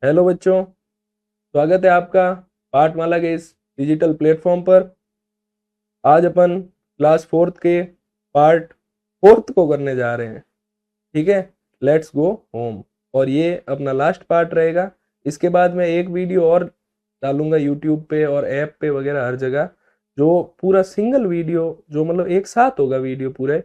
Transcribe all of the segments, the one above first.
Hello बच्चों, स्वागत है आपका पाठमाला के इस डिजिटल प्लेटफॉर्म पर। आज अपन क्लास फोर्थ के पार्ट फोर्थ को करने जा रहे हैं। ठीक है, लेट्स गो होम। और ये अपना लास्ट पार्ट रहेगा। इसके बाद मैं एक वीडियो और डालूंगा यूट्यूब पे और ऐप पे वगैरह हर जगह, जो पूरा सिंगल वीडियो, जो मतलब एक साथ होगा वीडियो पूरे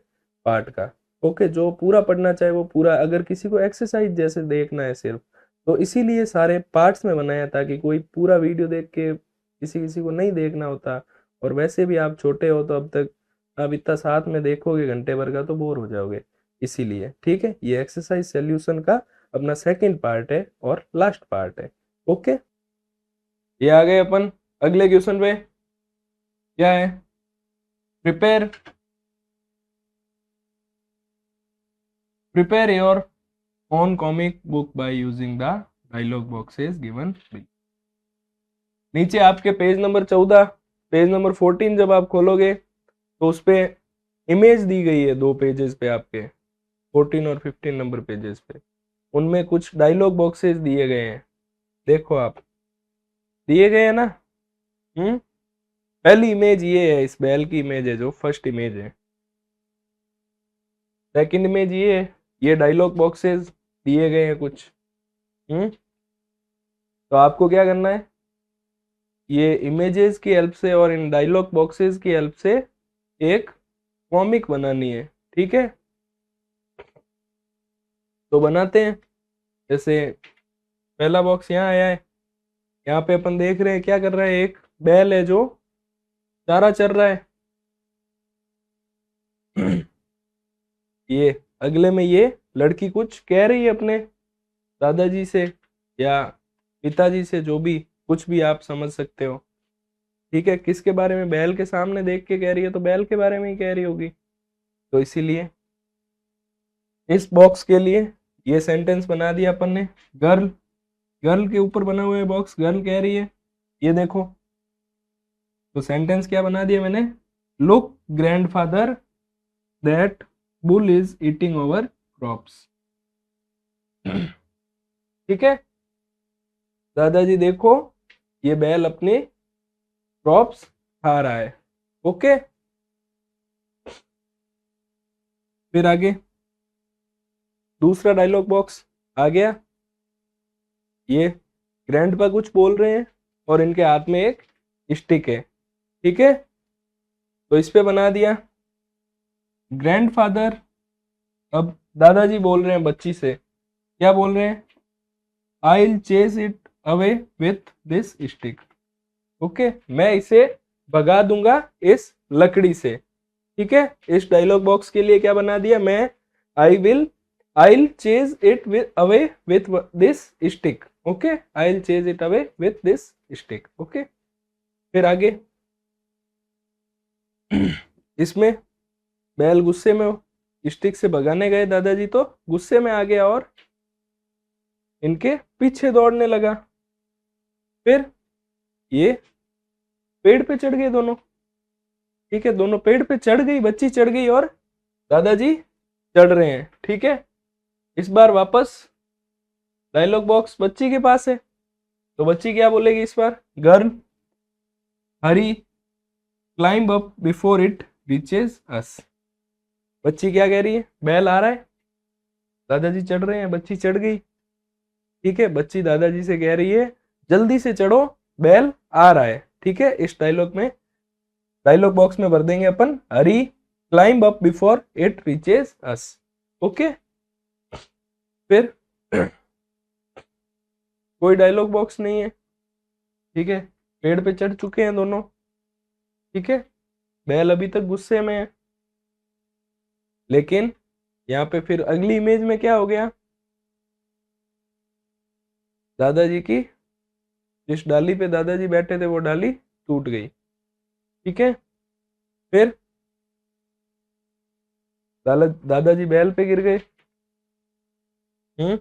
पार्ट का। ओके, जो पूरा पढ़ना चाहे वो पूरा, अगर किसी को एक्सरसाइज जैसे देखना है सिर्फ, तो इसीलिए सारे पार्ट्स में बनाया ताकि कोई पूरा वीडियो देख के किसी किसी को नहीं देखना होता। और वैसे भी आप छोटे हो तो अब तक आप इतना साथ में देखोगे घंटे भर का तो बोर हो जाओगे। इसीलिए ठीक है, ये एक्सरसाइज सॉल्यूशन का अपना सेकंड पार्ट है और लास्ट पार्ट है। ओके, ये आ गए अपन अगले क्वेश्चन पे। क्या है? Prepare prepare your own comic book by using the dialogue boxes given below. नीचे आपके पेज नंबर 14, पेज नंबर 14 जब आप खोलोगे तो उस पे इमेज दी गई है, दो पेजेस पे आपके 14 और 15 नंबर पेजेस पे। उनमें कुछ डायलॉग बॉक्सेस दिए गए हैं, देखो आप, दिए गए हैं ना। हम्म। पहली इमेज ये है, इस बैल की इमेज है जो फर्स्ट इमेज है। सेकंड इमेज ये है, ये डायलॉग बॉक्सेस दिए गए हैं कुछ। हम्म। तो आपको क्या करना है, ये इमेजेस की हेल्प से और इन डायलॉग बॉक्सेस की हेल्प से एक कॉमिक बनानी है। ठीक है, तो बनाते हैं। जैसे पहला बॉक्स यहाँ आया है, यहाँ पे अपन देख रहे हैं क्या कर रहा है, एक बैल है जो चारा चर रहा है। ये अगले में ये लड़की कुछ कह रही है अपने दादाजी से या पिताजी से, जो भी कुछ भी आप समझ सकते हो। ठीक है, किसके बारे में? बैल के सामने देख के कह रही है तो बैल के बारे में ही कह रही होगी। तो इसीलिए इस बॉक्स के लिए ये सेंटेंस बना दिया अपन ने। गर्ल, गर्ल के ऊपर बना हुआ है बॉक्स, गर्ल कह रही है, ये देखो। तो सेंटेंस क्या बना दिया मैंने? Look grandfather, that bull is eating over crops. ठीक है, दादाजी देखो, ये बैल अपने क्रॉप्स खा रहा है। ओके, फिर आगे दूसरा डायलॉग बॉक्स आ गया। ये ग्रैंडपा कुछ बोल रहे हैं और इनके हाथ में एक स्टिक है। ठीक है, तो इस पे बना दिया ग्रैंडफादर। अब दादाजी बोल रहे हैं बच्ची से, क्या बोल रहे हैं? I will chase it away with this stick. Okay, मैं इसे भगा दूंगा इस लकड़ी से। ठीक है, इस डायलॉग बॉक्स के लिए क्या बना दिया मैं? I will chase it away with this stick. Okay, I will chase it away with this stick. Okay, फिर आगे इसमें बैल गुस्से में हो, स्टिक से भगाने गए दादाजी तो गुस्से में आ गया और इनके पीछे दौड़ने लगा। फिर ये पेड़ पे चढ़ गए दोनों। ठीक है, दोनों पेड़ पे चढ़ गई, बच्ची चढ़ गई और दादाजी चढ़ रहे हैं। ठीक है, इस बार वापस डायलॉग बॉक्स बच्ची के पास है, तो बच्ची क्या बोलेगी इस बार? Girl, hurry, climb up before it reaches us. बच्ची क्या कह रही है? बैल आ रहा है, दादाजी चढ़ रहे हैं, बच्ची चढ़ गई। ठीक है, बच्ची दादाजी से कह रही है जल्दी से चढ़ो, बैल आ रहा है। ठीक है, इस डायलॉग बॉक्स में भर देंगे अपन hurry climb up before it reaches us. Okay, फिर कोई डायलॉग बॉक्स नहीं है। ठीक है, पेड़ पे चढ़ चुके हैं दोनों। ठीक है, बैल अभी तक गुस्से में है, लेकिन यहाँ पे फिर अगली इमेज में क्या हो गया? दादाजी की, जिस डाली पे दादाजी बैठे थे वो डाली टूट गई। ठीक है, फिर दादाजी बैल पे गिर गए। हम्म,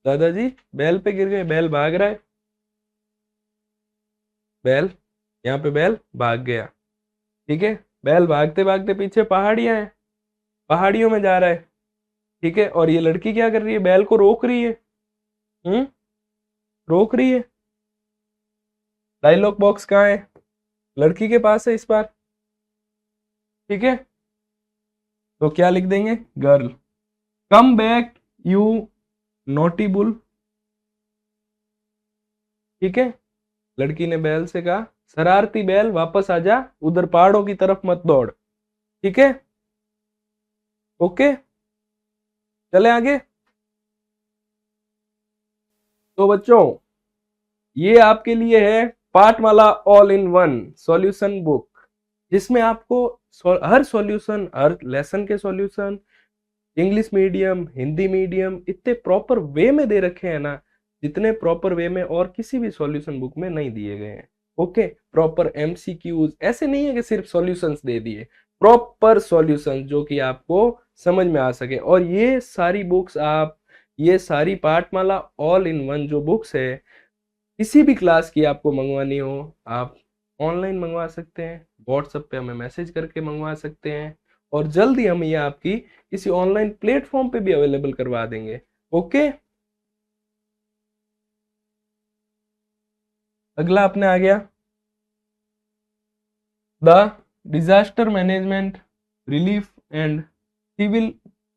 दादाजी बैल पे गिर गए, बैल भाग रहा है, बैल, यहाँ पे बैल भाग गया। ठीक है, बैल भागते भागते पीछे पहाड़ियां हैं, पहाड़ियों में जा रहा है। ठीक है, और ये लड़की क्या कर रही है? बैल को रोक रही है। हम्म, रोक रही है। डायलॉग बॉक्स कहाँ है? लड़की के पास है इस बार, ठीक है। तो क्या लिख देंगे? Girl. Come back you naughty bull, ठीक है। लड़की ने बैल से कहा, शरारती बैल वापस आ जा, उधर पहाड़ों की तरफ मत दौड़, ठीक है। ओके, चले आगे। तो बच्चों, ये आपके लिए है Pathmala all in one solution book, जिसमें आपको हर सॉल्यूशन, हर लेसन के solution, English medium, Hindi medium, इतने प्रॉपर वे में दे रखे हैं ना, जितने प्रॉपर वे में और किसी भी सॉल्यूशन बुक में नहीं दिए गए हैं। ओके, प्रॉपर एमसीक्यूज, ऐसे नहीं है कि सिर्फ सॉल्यूशंस दे दिए, प्रॉपर सॉल्यूशन जो कि आपको समझ में आ सके। और ये सारी बुक्स आप, ये सारी पाठमाला ऑल इन वन जो बुक्स है, किसी भी क्लास की आपको मंगवानी हो, आप ऑनलाइन मंगवा सकते हैं, व्हाट्सएप पे हमें मैसेज करके मंगवा सकते हैं, और जल्दी हम ये आपकी किसी ऑनलाइन प्लेटफॉर्म पे भी अवेलेबल करवा देंगे। ओके, अगला अपने आ गया the disaster management relief and civil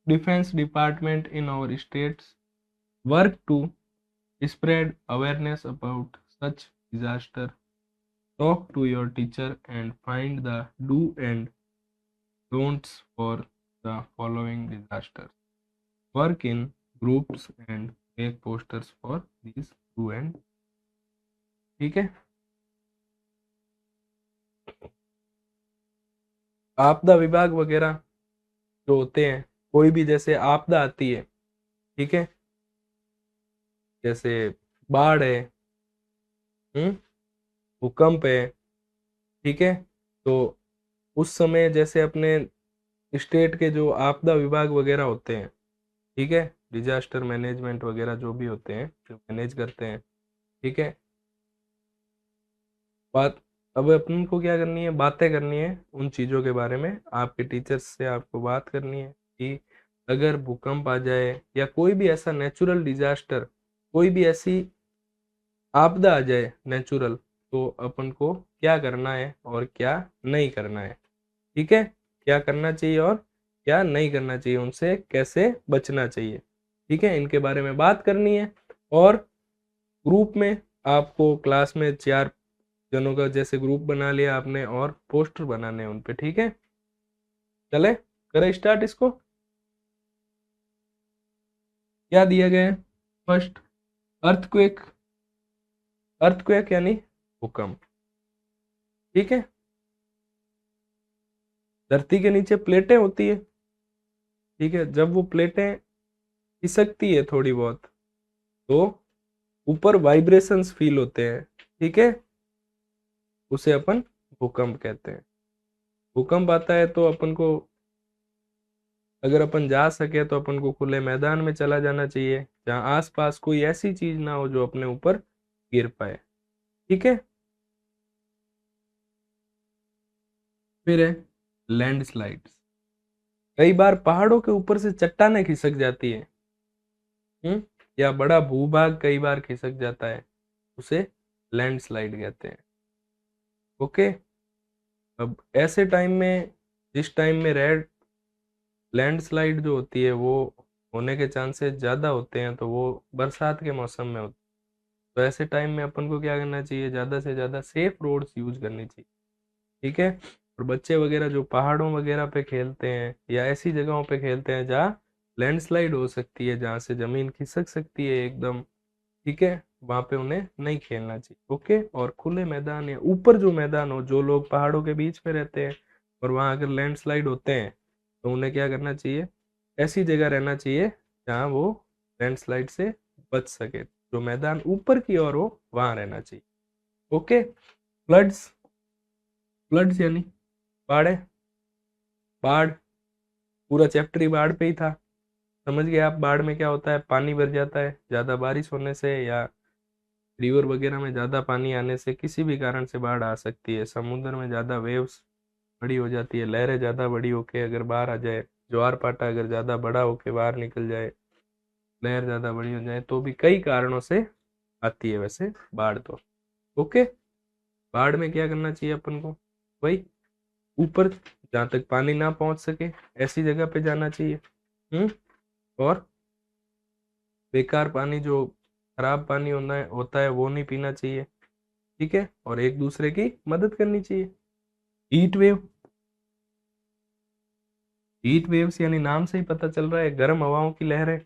defence department in our states work to spread awareness about such disaster. Talk to your teacher and find the do and don'ts for the following disasters. Work in groups and make posters for these do and, ठीक है। आपदा विभाग वगैरह जो होते हैं, कोई भी जैसे आपदा आती है, ठीक है, जैसे बाढ़ है, भूकंप है, ठीक है, तो उस समय जैसे अपने स्टेट के जो आपदा विभाग वगैरह होते हैं, ठीक है, डिजास्टर मैनेजमेंट वगैरह जो भी होते हैं, जो मैनेज करते हैं, ठीक है। बात अब अपन को क्या करनी है? बातें करनी है उन चीज़ों के बारे में, आपके टीचर्स से आपको बात करनी है कि अगर भूकंप आ जाए या कोई भी ऐसा नेचुरल डिजास्टर, कोई भी ऐसी आपदा आ जाए नेचुरल, तो अपन को क्या करना है और क्या नहीं करना है, ठीक है। क्या करना चाहिए और क्या नहीं करना चाहिए, उनसे कैसे बचना चाहिए, ठीक है, इनके बारे में बात करनी है। और ग्रुप में आपको क्लास में 4 जनों का जैसे ग्रुप बना लिया आपने, और पोस्टर बनाने हैं उन पे, ठीक है। चले करें स्टार्ट इसको। क्या दिया गया है? फर्स्ट, अर्थक्वेक, अर्थक्वेक यानी भूकंप, ठीक है। धरती के नीचे प्लेटें होती है, ठीक है, जब वो प्लेटें खिसकती है थोड़ी बहुत, तो ऊपर वाइब्रेशंस फील होते हैं, ठीक है, उसे अपन भूकंप कहते हैं। भूकंप आता है तो अपन को, अगर अपन जा सके तो अपन को खुले मैदान में चला जाना चाहिए, जहाँ आसपास कोई ऐसी चीज ना हो जो अपने ऊपर गिर पाए, ठीक है। फिर है लैंडस्लाइड्स। कई बार पहाड़ों के ऊपर से चट्टानें खिसक जाती है, या बड़ा भूभाग कई बार खिसक जाता है, उसे लैंडस्लाइड कहते हैं। ओके, अब ऐसे टाइम में, जिस टाइम में रेड लैंडस्लाइड जो होती है वो होने के चांसेस ज़्यादा होते हैं, तो वो बरसात के मौसम में होते हैं। तो ऐसे टाइम में अपन को क्या करना चाहिए? ज़्यादा से ज़्यादा सेफ रोड्स यूज करनी चाहिए, ठीक है। और बच्चे वगैरह जो पहाड़ों वगैरह पे खेलते हैं या ऐसी जगहों पे खेलते हैं जहाँ लैंडस्लाइड हो सकती है, जहाँ से ज़मीन खिसक सकती है एकदम, ठीक है, वहाँ पे उन्हें नहीं खेलना चाहिए। ओके, और खुले मैदान या ऊपर जो मैदान हो, जो लोग पहाड़ों के बीच में रहते हैं और वहाँ अगर लैंडस्लाइड होते हैं, तो उन्हें क्या करना चाहिए? ऐसी जगह रहना चाहिए जहाँ वो लैंडस्लाइड से बच सके, जो मैदान ऊपर की ओर हो वहाँ रहना चाहिए। ओके, फ्लड्स, फ्लड्स यानी बाढ़, बाढ़ पूरा चैप्टर ही बाढ़ पे ही था, समझ गए आप। बाढ़ में क्या होता है? पानी भर जाता है ज़्यादा बारिश होने से, या रिवर वगैरह में ज़्यादा पानी आने से किसी भी कारण से बाढ़ आ सकती है। समुद्र में ज़्यादा वेव्स बड़ी हो जाती है, लहरें ज़्यादा बड़ी होके अगर बाहर आ जाए, ज्वार पाटा अगर ज़्यादा बड़ा होके बाहर निकल जाए, लहर ज़्यादा बड़ी हो जाए, तो भी कई कारणों से आती है वैसे बाढ़ तो। ओके, बाढ़ में क्या करना चाहिए अपन को, वही ऊपर जहाँ तक पानी ना पहुंच सके ऐसी जगह पे जाना चाहिए। और बेकार पानी, जो खराब पानी होता है वो नहीं पीना चाहिए, ठीक है। और एक दूसरे की मदद करनी चाहिए। हीट वेव, हीट वेव्स यानी नाम से ही पता चल रहा है गर्म हवाओं की लहरें।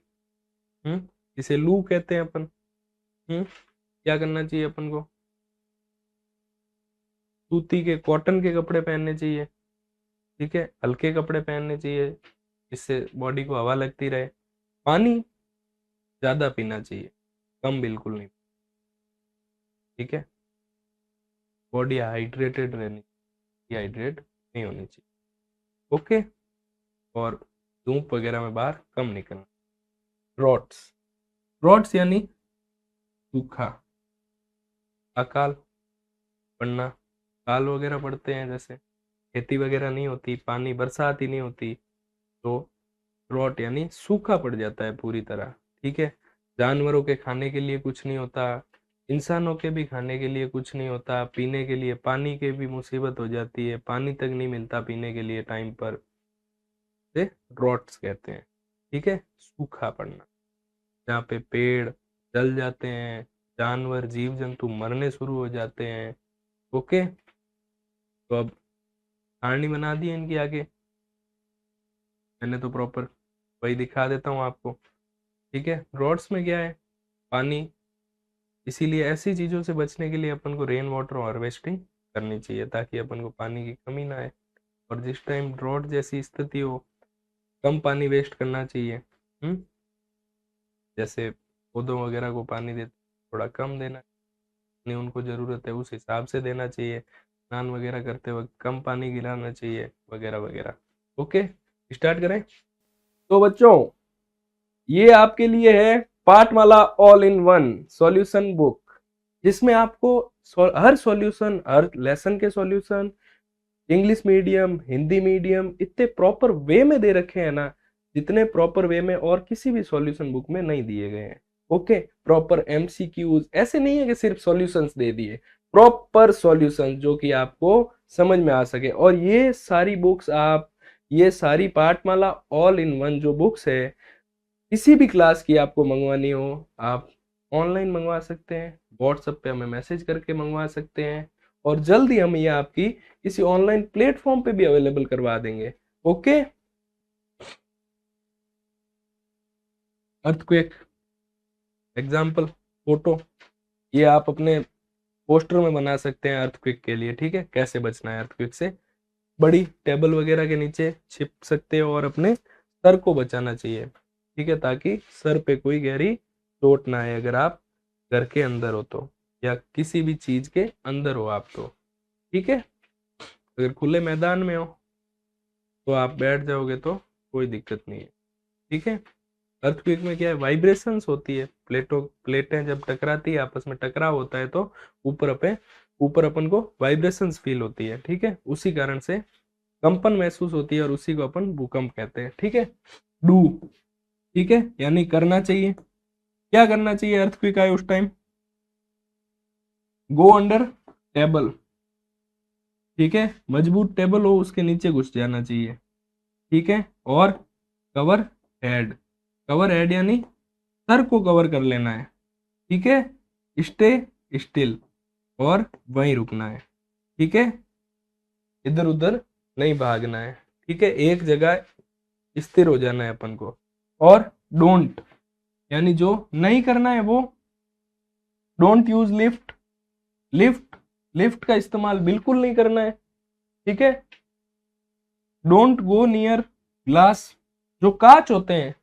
इसे लू कहते हैं अपन। क्या करना चाहिए अपन को, सूती के कॉटन के कपड़े पहनने चाहिए, ठीक है, हल्के कपड़े पहनने चाहिए जिससे बॉडी को हवा लगती रहे। पानी ज्यादा पीना चाहिए, कम बिल्कुल नहीं, ठीक है। बॉडी हाइड्रेटेड रहनी, डिहाइड्रेट नहीं होनी चाहिए। ओके, और धूप वगैरह में बाहर कम निकलना। ड्रॉट्स, ड्रॉट्स यानी सूखा, अकाल पड़ना, काल वगैरह पड़ते हैं जैसे खेती वगैरह नहीं होती, पानी बरसात ही नहीं होती, तो ड्रॉट यानी सूखा पड़ जाता है पूरी तरह, ठीक है। जानवरों के खाने के लिए कुछ नहीं होता, इंसानों के भी खाने के लिए कुछ नहीं होता, पीने के लिए पानी की भी मुसीबत हो जाती है, पानी तक नहीं मिलता पीने के लिए टाइम पर, से ड्रॉट्स कहते हैं, ठीक है। सूखा पड़ना, जहाँ पे पेड़ जल जाते हैं, जानवर जीव जंतु मरने शुरू हो जाते हैं। ओके, तो अब कहानी बना दी है इनकी आगे, मैंने तो प्रॉपर वही दिखा देता हूँ आपको, ठीक है। ड्रॉट्स में क्या है, पानी, इसीलिए ऐसी चीज़ों से बचने के लिए अपन को रेन वाटर हार्वेस्टिंग करनी चाहिए ताकि अपन को पानी की कमी ना आए। और जिस टाइम ड्रॉट जैसी स्थिति हो, कम पानी वेस्ट करना चाहिए। जैसे पौधों वगैरह को पानी देते थोड़ा कम देना, जितनी उनको ज़रूरत है उस हिसाब से देना चाहिए, स्नान वगैरह करते वक्त कम पानी गिराना चाहिए, वगैरह वगैरह। ओके, स्टार्ट करें। तो बच्चों, ये आपके लिए है Pathmala all in one solution book, जिसमें आपको हर सॉल्यूशन, हर लेसन के solution English medium, Hindi medium, इतने प्रॉपर वे में दे रखे हैं ना, जितने प्रॉपर वे में और किसी भी सॉल्यूशन बुक में नहीं दिए गए हैं। ओके, प्रॉपर एमसीक्यूज, ऐसे नहीं है कि सिर्फ सॉल्यूशंस दे दिए, प्रॉपर सॉल्यूशंस जो कि आपको समझ में आ सके। और ये सारी बुक्स आप, ये सारी पाठमाला ऑल इन वन जो बुक्स है, किसी भी क्लास की आपको मंगवानी हो, आप ऑनलाइन मंगवा सकते हैं, व्हाट्सएप पे हमें मैसेज करके मंगवा सकते हैं, और जल्द ही हम ये आपकी किसी ऑनलाइन प्लेटफॉर्म पे भी अवेलेबल करवा देंगे। ओके, अर्थक्वेक एग्जाम्पल फोटो, ये आप अपने पोस्टर में बना सकते हैं अर्थक्वेक के लिए, ठीक है। कैसे बचना है अर्थक्वेक से, बड़ी टेबल वगैरह के नीचे छिप सकते हो और अपने सर को बचाना चाहिए, ठीक है, ताकि सर पे कोई गहरी चोट ना आए अगर आप घर के अंदर हो तो, या किसी भी चीज के अंदर हो आप तो, ठीक है। अगर खुले मैदान में हो तो आप बैठ जाओगे तो कोई दिक्कत नहीं है, ठीक है। अर्थक्वेक में क्या है, वाइब्रेशंस होती है, प्लेटें जब टकराती है, आपस में टकराव होता है तो ऊपर अपन को वाइब्रेशंस फील होती है, ठीक है। उसी कारण से कंपन महसूस होती है और उसी को अपन भूकंप कहते हैं, ठीक है। डू, ठीक है, यानी करना चाहिए। क्या करना चाहिए अर्थक्वेक आए उस टाइम, गो अंडर टेबल, ठीक है, मजबूत टेबल हो उसके नीचे घुस जाना चाहिए, ठीक है। और कवर हेड, कवर हेड यानी सर को कवर कर लेना है, ठीक है। स्टे स्टिल, और वहीं रुकना है, ठीक है, इधर उधर नहीं भागना है, ठीक है, एक जगह स्थिर हो जाना है अपन को। और डोंट, यानी जो नहीं करना है वो, don't use lift, lift lift का इस्तेमाल बिल्कुल नहीं करना है, ठीक है। डोंट गो नियर ग्लास, जो कांच होते हैं,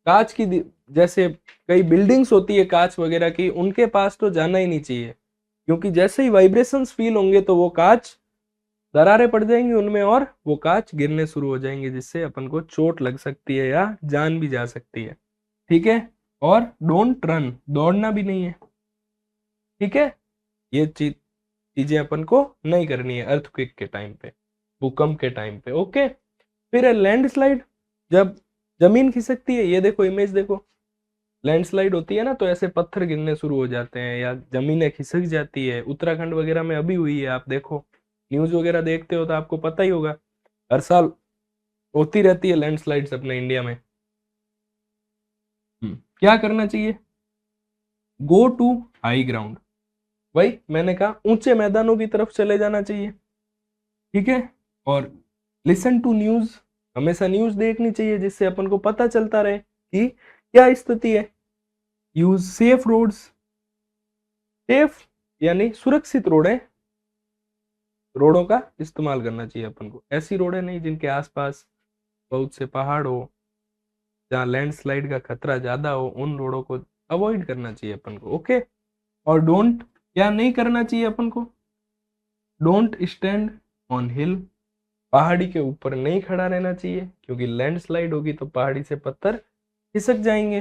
कांच की जैसे कई बिल्डिंग्स होती है कांच वगैरह की, उनके पास तो जाना ही नहीं चाहिए, क्योंकि जैसे ही वाइब्रेशंस फील होंगे तो वो कांच, दरारें पड़ जाएंगी उनमें और वो कांच गिरने शुरू हो जाएंगे, जिससे अपन को चोट लग सकती है या जान भी जा सकती है, ठीक है। और डोंट रन, दौड़ना भी नहीं है, ठीक है। ये चीजें अपन को नहीं करनी है अर्थक्वेक के टाइम पे, भूकंप के टाइम पे। ओके, फिर है लैंडस्लाइड, जब जमीन खिसकती है, ये देखो इमेज देखो, लैंडस्लाइड होती है ना, तो ऐसे पत्थर गिरने शुरू हो जाते हैं या जमीनें खिसक जाती है। उत्तराखंड वगैरह में अभी हुई है, आप देखो न्यूज वगैरह देखते हो तो आपको पता ही होगा, हर साल होती रहती है लैंडस्लाइड्स अपने इंडिया में। क्या करना चाहिए? गो टू हाई ग्राउंड, वही मैंने कहा, ऊंचे मैदानों की तरफ चले जाना चाहिए, ठीक है। और लिसन टू न्यूज, हमेशा न्यूज देखनी चाहिए जिससे अपन को पता चलता रहे कि क्या स्थिति है। यूज सेफ रोड्स, सेफ यानी सुरक्षित रोडों का इस्तेमाल करना चाहिए अपन को। ऐसी रोडें नहीं जिनके आसपास बहुत से पहाड़ हो, जहाँ लैंडस्लाइड का खतरा ज्यादा हो, उन रोडों को अवॉइड करना चाहिए अपन को, ओके। और डोंट, क्या नहीं करना चाहिए अपन को? डोंट स्टैंड ऑन हिल, पहाड़ी के ऊपर नहीं खड़ा रहना चाहिए, क्योंकि लैंडस्लाइड होगी तो पहाड़ी से पत्थर खिसक जाएंगे।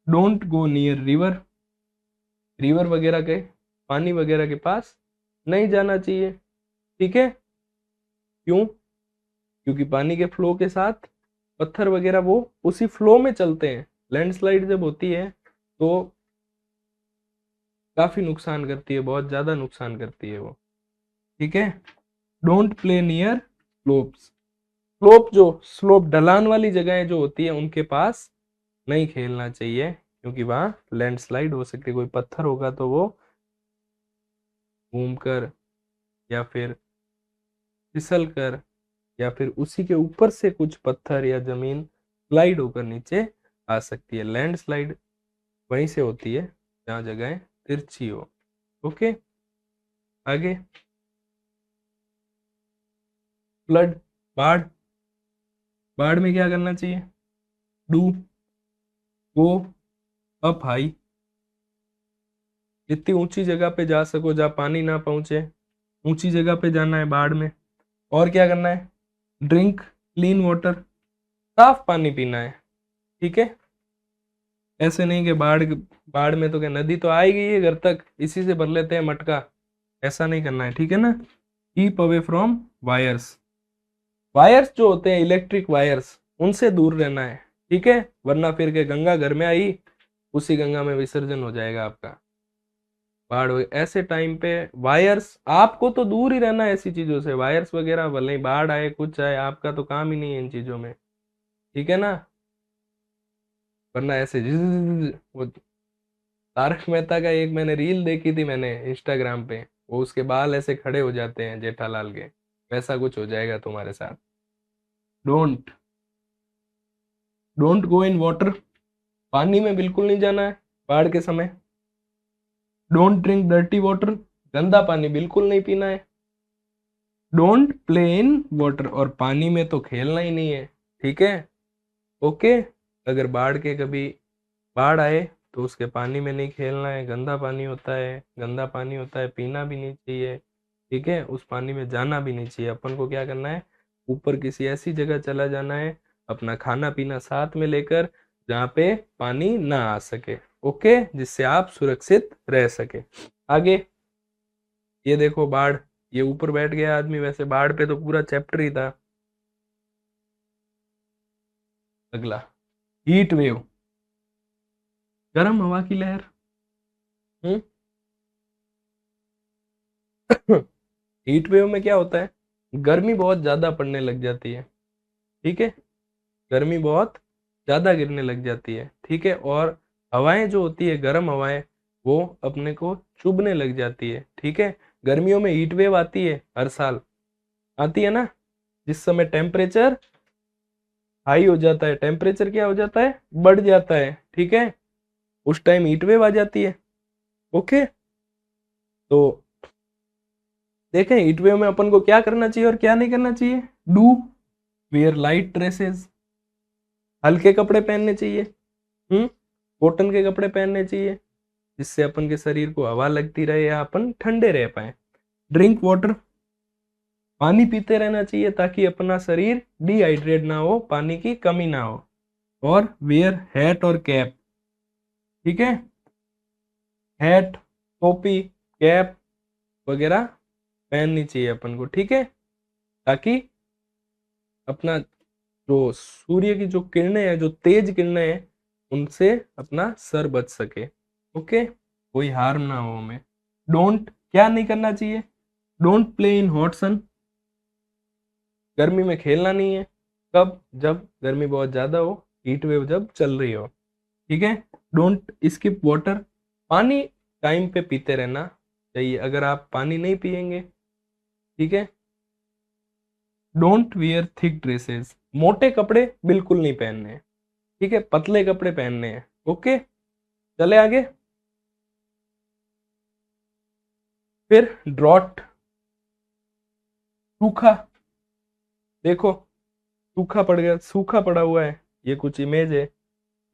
Don't go near river, river वगैरह के, पानी वगैरह के पास नहीं जाना चाहिए, ठीक है। क्यों? क्योंकि पानी के फ्लो के साथ पत्थर वगैरह वो उसी फ्लो में चलते हैं। लैंडस्लाइड जब होती है तो काफी नुकसान करती है, बहुत ज्यादा नुकसान करती है वो, ठीक है। Don't play near slopes, slope जो स्लोप ढलान वाली जगहें जो होती है उनके पास नहीं खेलना चाहिए, क्योंकि वहां लैंडस्लाइड हो सकती है। कोई पत्थर होगा तो वो घूमकर या फिर फिसल कर या फिर उसी के ऊपर से कुछ पत्थर या जमीन स्लाइड होकर नीचे आ सकती है। लैंडस्लाइड वहीं से होती है जहाँ जगह तिरछी हो, ओके। आगे, फ्लड, बाढ़, बाढ़ में क्या करना चाहिए? डू गो अप हाई, जितनी ऊंची जगह पे जा सको जहाँ पानी ना पहुंचे, ऊंची जगह पे जाना है बाढ़ में। और क्या करना है? ड्रिंक क्लीन वाटर, साफ पानी पीना है, ठीक है। ऐसे नहीं कि बाढ़ बाढ़ में तो क्या नदी तो आएगी ही घर तक, इसी से भर लेते हैं मटका, ऐसा नहीं करना है, ठीक है ना। Keep away from wires, wires जो होते हैं इलेक्ट्रिक वायर्स, उनसे दूर रहना है, ठीक है। वरना फिर के गंगा घर में आई, उसी गंगा में विसर्जन हो जाएगा आपका। बाढ़ ऐसे टाइम पे वायर्स, आपको तो दूर ही रहना है ऐसी चीजों से। वायर्स वगैरह भले ही बाढ़ आए कुछ आए, आपका तो काम ही नहीं है इन चीजों में, ठीक है ना। वरना ऐसे वो तारक मेहता का एक मैंने रील देखी थी, मैंने इंस्टाग्राम पे, वो उसके बाल ऐसे खड़े हो जाते हैं जेठालाल के, वैसा कुछ हो जाएगा तुम्हारे साथ। Don't, don't go in water, पानी में बिल्कुल नहीं जाना है बाढ़ के समय। डोंट ड्रिंक डर्टी वाटर, गंदा पानी बिल्कुल नहीं पीना है। डोंट प्ले इन वाटर, और पानी में तो खेलना ही नहीं है, ठीक है, ओके। अगर बाढ़ के कभी बाढ़ आए तो उसके पानी में नहीं खेलना है, गंदा पानी होता है, गंदा पानी होता है, पीना भी नहीं चाहिए, ठीक है। उस पानी में जाना भी नहीं चाहिए। अपन को क्या करना है? ऊपर किसी ऐसी जगह चला जाना है, अपना खाना पीना साथ में लेकर, जहाँ पे पानी ना आ सके, ओके, जिससे आप सुरक्षित रह सके। आगे, ये देखो बाढ़, ये ऊपर बैठ गया आदमी, वैसे बाढ़ पे तो पूरा चैप्टर ही था। अगला, हीट वेव, गर्म हवा की लहर। हम्म हीट वेव में क्या होता है? गर्मी बहुत ज्यादा पड़ने लग जाती है, ठीक है, गर्मी बहुत ज्यादा गिरने लग जाती है, ठीक है। और हवाएं जो होती है, गर्म हवाएं, वो अपने को चुभने लग जाती है, ठीक है। गर्मियों में हीट वेव आती है, हर साल आती है ना, जिस समय टेम्परेचर हाई हो जाता है, टेम्परेचर क्या हो जाता है? बढ़ जाता है, ठीक है, उस टाइम हीट वेव आ जाती है, ओके। तो देखें हीट वेव में अपन को क्या करना चाहिए और क्या नहीं करना चाहिए। डू वेयर लाइट ड्रेसेस, हल्के कपड़े पहनने चाहिए, कॉटन के कपड़े पहनने चाहिए, जिससे अपन के शरीर को हवा लगती रहे या अपन ठंडे रह पाए। ड्रिंक वाटर, पानी पीते रहना चाहिए ताकि अपना शरीर डिहाइड्रेट ना हो, पानी की कमी ना हो। और वेयर हैट और कैप, ठीक है, हैट, टोपी, कैप वगैरह पहननी चाहिए अपन को, ठीक है, ताकि अपना जो सूर्य की जो किरणें हैं, जो तेज किरणें हैं, उनसे अपना सर बच सके। ओके, कोई हार्म ना हो हमें। डोंट, क्या नहीं करना चाहिए? Don't play in hot sun, गर्मी में खेलना नहीं है। कब? जब गर्मी बहुत ज्यादा हो, हीट वेव जब चल रही हो। ठीक है। डोंट स्किप वाटर, पानी टाइम पे पीते रहना चाहिए। अगर आप पानी नहीं पिएंगे, ठीक है। डोंट वियर थिक ड्रेसेस, मोटे कपड़े बिल्कुल नहीं पहनने हैं, ठीक है, पतले कपड़े पहनने हैं। ओके, चले आगे। फिर ड्रॉट, सूखा, देखो सूखा पड़ गया, सूखा पड़ा हुआ है। ये कुछ इमेज है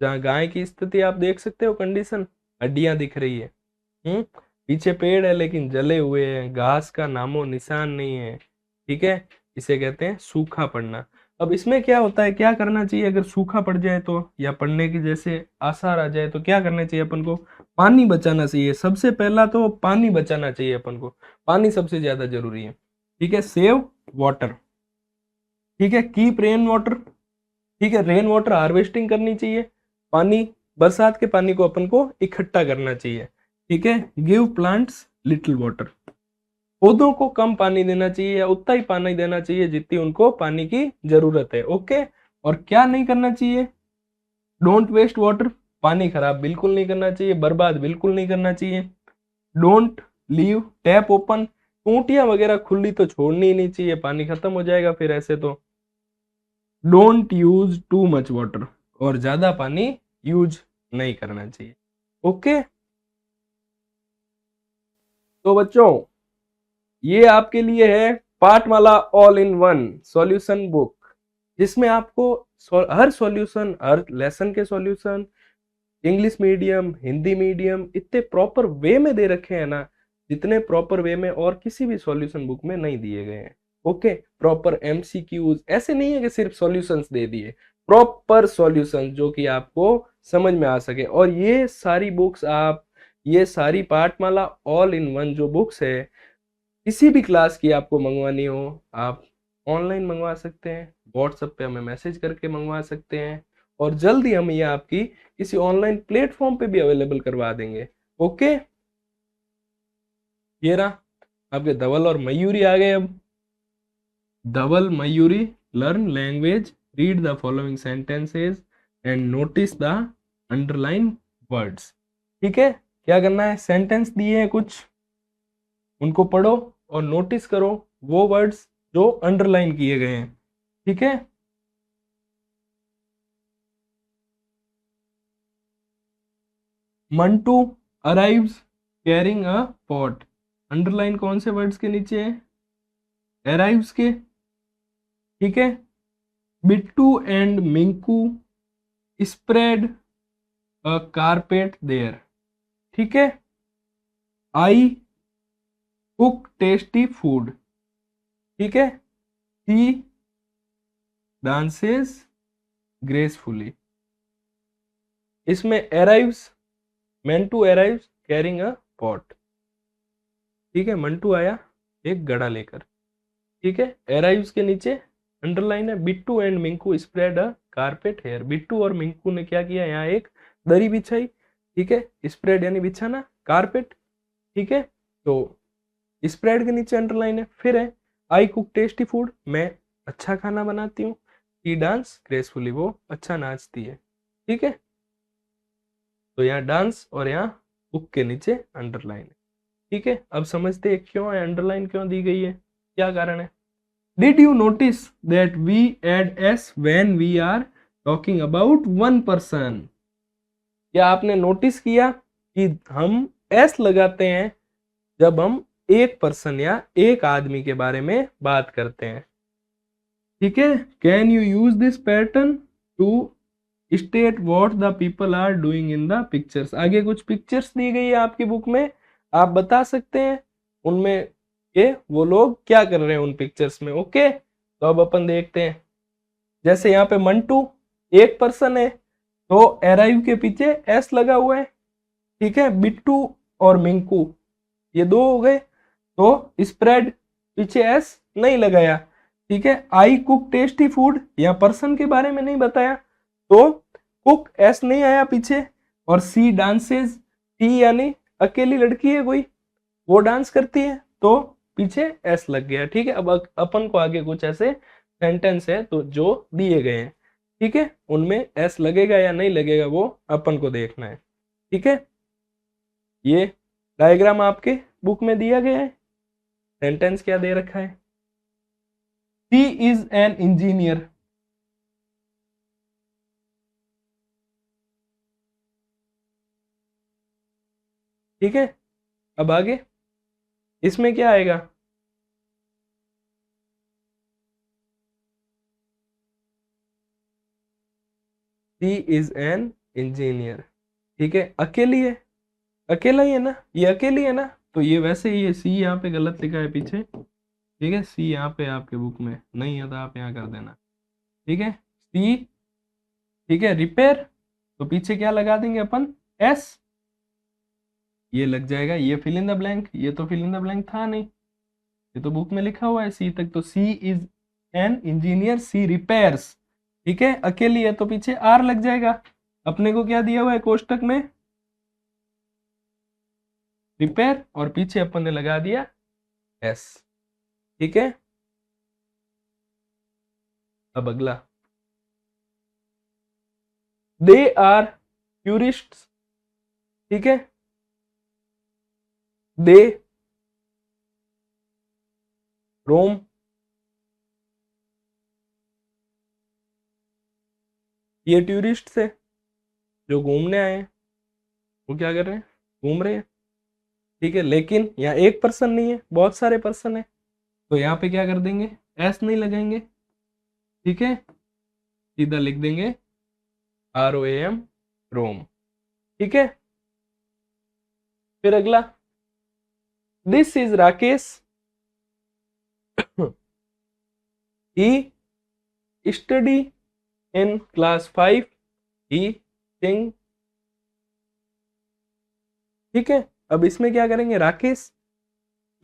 जहाँ गाय की स्थिति आप देख सकते हो, कंडीशन, हड्डियां दिख रही है। पीछे पेड़ है लेकिन जले हुए हैं, घास का नामो निशान नहीं है। ठीक है, इसे कहते हैं सूखा पड़ना। अब इसमें क्या होता है, क्या करना चाहिए अगर सूखा पड़ जाए तो, या पड़ने की जैसे आसार आ जाए तो क्या करना चाहिए अपन को? पानी बचाना चाहिए। सबसे पहला तो पानी बचाना चाहिए अपन को, पानी सबसे ज्यादा जरूरी है। ठीक है, सेव वाटर, ठीक है, कीप रेन वाटर, ठीक है, रेन वाटर हार्वेस्टिंग करनी चाहिए। पानी, बरसात के पानी को अपन को इकट्ठा करना चाहिए। ठीक है, गिव प्लांट्स लिटिल वाटर, पौधों को कम पानी देना चाहिए या उतना ही पानी देना चाहिए जितनी उनको पानी की जरूरत है। ओके, और क्या नहीं करना चाहिए? डोंट वेस्ट वाटर, पानी खराब बिल्कुल नहीं करना चाहिए, बर्बाद बिल्कुल नहीं करना चाहिए। डोंट लीव टैप ओपन, टूटियां वगैरह खुली तो छोड़नी ही नहीं चाहिए, पानी खत्म हो जाएगा फिर ऐसे तो। Don't use too much water, और ज्यादा पानी यूज नहीं करना चाहिए। ओके, तो बच्चों ये आपके लिए है Pathmala all in one solution book, जिसमें आपको हर सॉल्यूशन, हर लेसन के solution, English medium, Hindi medium, इतने प्रॉपर वे में दे रखे हैं ना, जितने प्रॉपर वे में और किसी भी सॉल्यूशन बुक में नहीं दिए गए हैं। ओके, प्रॉपर एमसीक्यूज, ऐसे नहीं है कि सिर्फ सॉल्यूशंस दे दिए, प्रॉपर सॉल्यूशंस जो कि आपको समझ में आ सके। और ये सारी बुक्स आप, ये सारी पाठमाला ऑल इन वन जो बुक्स है, किसी भी क्लास की आपको मंगवानी हो, आप ऑनलाइन मंगवा सकते हैं, व्हाट्सएप पे हमें मैसेज करके मंगवा सकते हैं, और जल्दी हम ये आपकी किसी ऑनलाइन प्लेटफॉर्म पे भी अवेलेबल करवा देंगे। ओके, ये रहा आपके धवल और मयूरी आ गए। अब Dhaval Mayuri learn language, read the following sentences and notice the underline words. ठीक है, क्या करना है? सेंटेंस दिए हैं कुछ, उनको पढ़ो और नोटिस करो वो वर्ड्स जो अंडरलाइन किए गए हैं। ठीक है, Mantu arrives carrying a pot, underline कौन से वर्ड्स के नीचे है? अराइव्स के। ठीक है, Bittu and Minku spread a carpet there. ठीक है, आई कुक टेस्टी फूड। ठीक है, ही डांसेस ग्रेसफुली। इसमें arrives, Mantu arrives carrying a pot. ठीक है, मंटू आया एक गड़ा लेकर। ठीक है, अराइव्स के नीचे अंडरलाइन है Bittu and Minku spread a carpet here, Bittu और मिंकू ने क्या किया? यहाँ एक दरी बिछाई। ठीक है, स्प्रेड यानी बिछाना, कारपेट। ठीक है, तो स्प्रेड के नीचे अंडरलाइन है। फिर है आई कुक टेस्टी फूड, मैं अच्छा खाना बनाती हूँ। ही डांस ग्रेसफुली, वो अच्छा नाचती है। ठीक है, तो यहाँ डांस और यहाँ कुक के नीचे अंडरलाइन है। ठीक है, अब समझते हैं क्यों है अंडरलाइन, क्यों दी गई है, क्या कारण है। Did you notice that we add S when we are talking about one person? क्या आपने नोटिस किया कि हम एस लगाते हैं जब हम एक पर्सन या एक आदमी के बारे में बात करते हैं? ठीक है, can you use this pattern to state what the people are doing in the pictures? आगे कुछ पिक्चर्स दी गई है आपकी बुक में, आप बता सकते हैं उनमें के वो लोग क्या कर रहे हैं उन पिक्चर्स में। ओके, तो अब अपन देखते हैं। जैसे यहाँ पे मंटू एक पर्सन है तो अराइव के पीछे एस लगा हुआ है। ठीक है, बिट्टू और मिंकू ये दो हो गए, तो स्प्रेड पीछे एस नहीं लगाया। ठीक है, आई कुक टेस्टी फूड, या पर्सन के बारे में नहीं बताया, तो कुक एस नहीं आया पीछे, और सी डांसेस, टी यानी अकेली लड़की है कोई, वो डांस करती है, तो पीछे एस लग गया। ठीक है, अब अपन को आगे कुछ ऐसे सेंटेंस है तो जो दिए गए हैं, ठीक है, उनमें एस लगेगा या नहीं लगेगा वो अपन को देखना है। ठीक है, ये डायग्राम आपके बुक में दिया गया है। सेंटेंस क्या दे रखा है, ही इज एन इंजीनियर। ठीक है, अब आगे इसमें क्या आएगा, ही इज एन इंजीनियर। ठीक है, अकेली है, अकेला ही है ना, ये अकेली है ना, तो ये वैसे ही है, सी यहाँ पे गलत लिखा है पीछे। ठीक है, सी यहाँ पे आपके बुक में नहीं है तो आप यहाँ कर देना। ठीक है, सी। ठीक है, रिपेयर, तो पीछे क्या लगा देंगे अपन, एस, ये लग जाएगा, ये फिल इन द ब्लैंक, ये तो फिल इन द ब्लैंक था नहीं, ये तो बुक में लिखा हुआ है सी तक, तो she is an engineer, she repairs. ठीक है, अकेली है तो पीछे आर लग जाएगा, अपने को क्या दिया हुआ है कोष्टक में, रिपेयर, और पीछे अपन ने लगा दिया एस। ठीक है, अब अगला, दे आर टूरिस्ट्स। ठीक है, दे रोम, ये टूरिस्ट है जो घूमने आए हैं, वो क्या कर रहे हैं, घूम रहे हैं। ठीक है, लेकिन यहाँ एक पर्सन नहीं है, बहुत सारे पर्सन है, तो यहाँ पे क्या कर देंगे, एस नहीं लगाएंगे। ठीक है, सीधा लिख देंगे ROAM, रोम। ठीक है, फिर अगला, this is Rakesh, he study in class 5, ही सिंग। ठीक है, अब इसमें क्या करेंगे, राकेश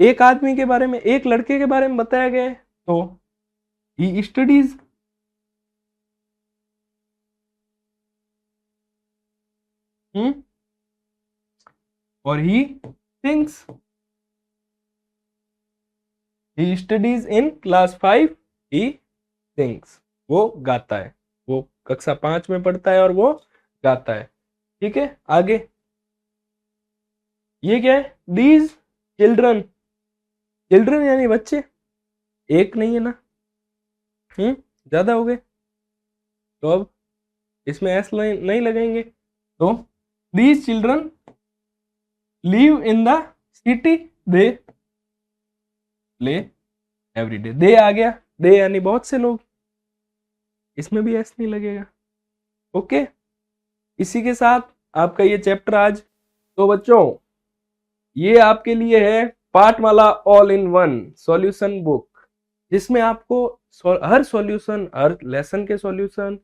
एक आदमी के बारे में, एक लड़के के बारे में बताया गया है, तो ही स्टडीज, और he sings, he studies in class 5, he sings, वो गाता है, वो कक्षा 5 में पढ़ता है और वो गाता है। ठीक है, आगे ये क्या है, दीज चिल्ड्रन, चिल्ड्रन यानी बच्चे, एक नहीं है ना, ज्यादा हो गए, तो अब इसमें एस नहीं लगाएंगे, तो these children live in the city, they play every day, they आ गया, दे यानी बहुत से लोग, इसमें भी एस नहीं लगेगा। ओके, इसी के साथ आपका ये चैप्टर आज, तो बच्चों ये आपके लिए है Pathmala all in one solution book, जिसमें आपको हर सॉल्यूशन, हर लेसन के solution,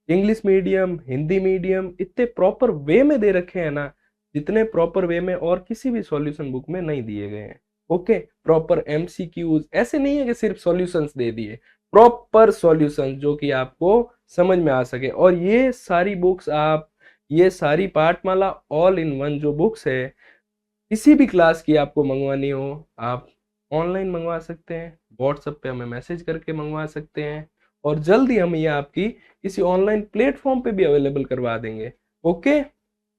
English medium, Hindi medium, इतने प्रॉपर वे में दे रखे हैं ना, जितने प्रॉपर वे में और किसी भी सॉल्यूशन बुक में नहीं दिए गए हैं। ओके, प्रॉपर MCQs, ऐसे नहीं है कि सिर्फ सॉल्यूशंस दे दिए, प्रॉपर सॉल्यूशन जो कि आपको समझ में आ सके। और ये सारी बुक्स आप, ये सारी पाठमाला ऑल इन वन जो बुक्स है, किसी भी क्लास की आपको मंगवानी हो, आप ऑनलाइन मंगवा सकते हैं, व्हाट्सएप पे हमें मैसेज करके मंगवा सकते हैं, और जल्दी हम ये आपकी किसी ऑनलाइन प्लेटफॉर्म पे भी अवेलेबल करवा देंगे। ओके।